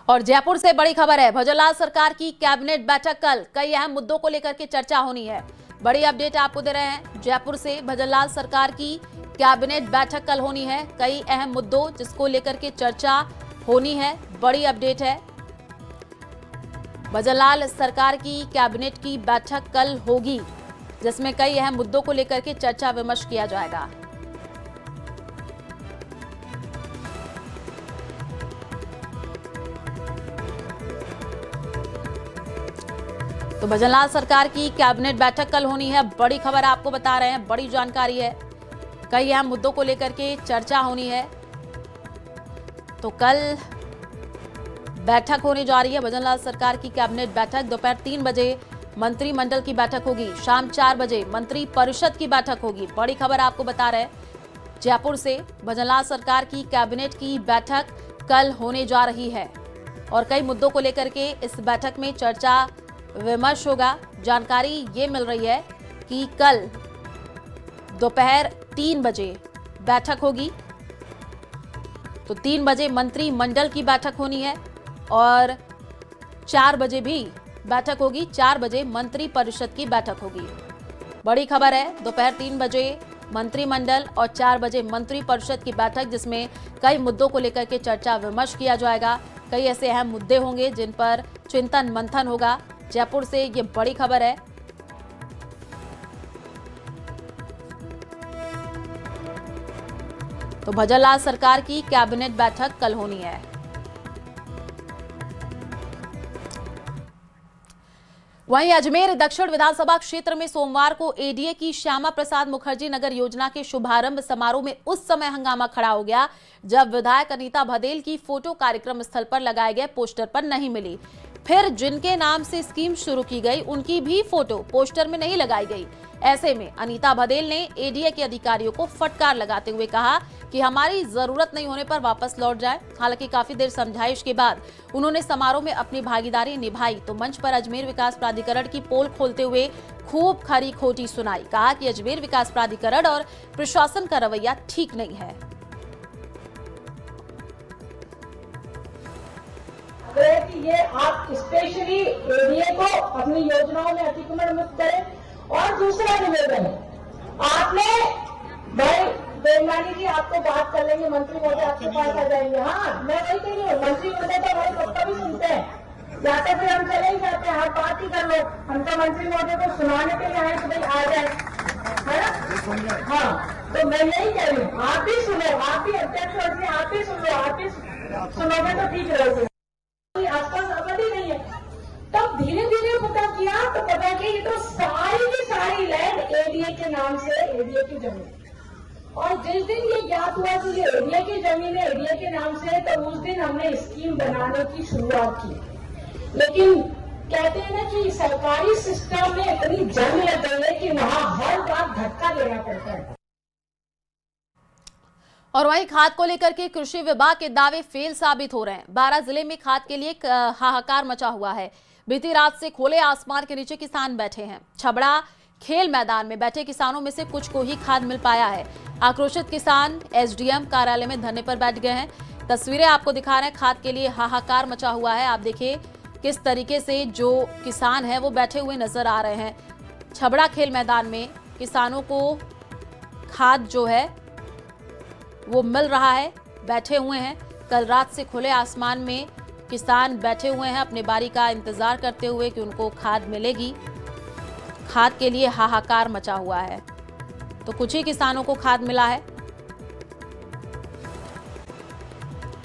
और जयपुर से बड़ी खबर है, भजनलाल सरकार की कैबिनेट बैठक कल, कई अहम मुद्दों को लेकर के चर्चा होनी है। बड़ी अपडेट आपको दे रहे हैं, जयपुर से भजनलाल सरकार की कैबिनेट बैठक कल होनी है, कई अहम मुद्दों जिसको लेकर के चर्चा होनी है। बड़ी अपडेट है, भजनलाल सरकार की कैबिनेट की बैठक कल होगी, जिसमें कई अहम मुद्दों को लेकर के चर्चा विमर्श किया जाएगा। तो भजनलाल सरकार की कैबिनेट बैठक कल होनी है, बड़ी खबर आपको बता रहे हैं, बड़ी जानकारी है, कई अहम मुद्दों को लेकर के चर्चा होनी है। तो कल बैठक होने जा रही है भजनलाल सरकार की कैबिनेट बैठक। दोपहर 3 बजे मंत्रिमंडल की बैठक होगी, शाम 4 बजे मंत्री परिषद की बैठक होगी। बड़ी खबर आपको बता रहे हैं, जयपुर से भजनलाल सरकार की कैबिनेट की बैठक कल होने जा रही है और कई मुद्दों को लेकर के इस बैठक में चर्चा विमर्श होगा। जानकारी ये मिल रही है कि कल दोपहर 3 बजे बैठक होगी, तो 3 बजे मंत्रिमंडल की बैठक होनी है और 4 बजे भी बैठक होगी, 4 बजे मंत्री परिषद की बैठक होगी। बड़ी खबर है, दोपहर 3 बजे मंत्रिमंडल और 4 बजे मंत्री परिषद की बैठक, जिसमें कई मुद्दों को लेकर के चर्चा विमर्श किया जाएगा। कई ऐसे अहम मुद्दे होंगे जिन पर चिंतन मंथन होगा। जयपुर से ये बड़ी खबर है। तो भजनलाल सरकार की कैबिनेट बैठक कल होनी है। वहीं अजमेर दक्षिण विधानसभा क्षेत्र में सोमवार को एडीए की श्यामा प्रसाद मुखर्जी नगर योजना के शुभारंभ समारोह में उस समय हंगामा खड़ा हो गया जब विधायक अनीता भदेल की फोटो कार्यक्रम स्थल पर लगाए गए पोस्टर पर नहीं मिली। फिर जिनके नाम से स्कीम शुरू की गई उनकी भी फोटो पोस्टर में नहीं लगाई गई। ऐसे में अनीता भदेल ने एडीए के अधिकारियों को फटकार लगाते हुए कहा कि हमारी जरूरत नहीं होने पर वापस लौट जाए। हालांकि काफी देर समझाइश के बाद उन्होंने समारोह में अपनी भागीदारी निभाई तो मंच पर अजमेर विकास प्राधिकरण की पोल खोलते हुए खूब खरी खोटी सुनाई। कहा कि अजमेर विकास प्राधिकरण और प्रशासन का रवैया ठीक नहीं है। कि ये आप स्पेशली एडीए को अपनी योजनाओं में अतिक्रमण मुक्त करें। और दूसरा निवेदन, आपने भाई बेईमानी की आपको बात कर लेंगे, मंत्री महोदय आपके पास आ जाएंगे। हाँ, मैं वही कह रही हूँ, मंत्री महोदय तो भाई सबका भी सुनते हैं, या तो फिर हम चले ही जाते हैं, हर बात ही कर लो। हम तो मंत्री महोदय को सुनाने के लिए आए कि भाई आ जाए, है ना। हाँ, तो मैं यही कह रही हूँ, आप भी सुनो, आप भी अध्यक्ष और आप भी सुन लो, आप भी सुनोगे तो ठीक रहेगा। आसपास आबादी नहीं है। तब धीरे धीरे पता किया तो पता कि ये तो सारी की सारी लैंड एडीए के नाम से, एडीए की जमीन। और जिस दिन ये ज्ञात हुआ कि ये एडीए की जमीन है, एडीए के नाम से, तो उस दिन हमने स्कीम बनाने की शुरुआत की। लेकिन कहते हैं ना कि सरकारी सिस्टम में इतनी जंग लग गई है कि वहां हर बार धक्का देना पड़ता है। और वहीं खाद को लेकर के कृषि विभाग के दावे फेल साबित हो रहे हैं। 12 जिले में खाद के लिए हाहाकार मचा हुआ है। बीती रात से खुले आसमान के नीचे किसान बैठे हैं। छबड़ा खेल मैदान में बैठे किसानों में से कुछ को ही खाद मिल पाया है। आक्रोशित किसान एसडीएम कार्यालय में धरने पर बैठ गए हैं। तस्वीरें आपको दिखा रहे हैं, खाद के लिए हाहाकार मचा हुआ है। आप देखिए किस तरीके से जो किसान है वो बैठे हुए नजर आ रहे हैं। छबड़ा खेल मैदान में किसानों को खाद जो है वो मिल रहा है, बैठे हुए हैं। कल रात से खुले आसमान में किसान बैठे हुए हैं अपने बारी का इंतजार करते हुए कि उनको खाद मिलेगी। खाद के लिए हाहाकार मचा हुआ है। तो कुछ ही किसानों को खाद मिला है।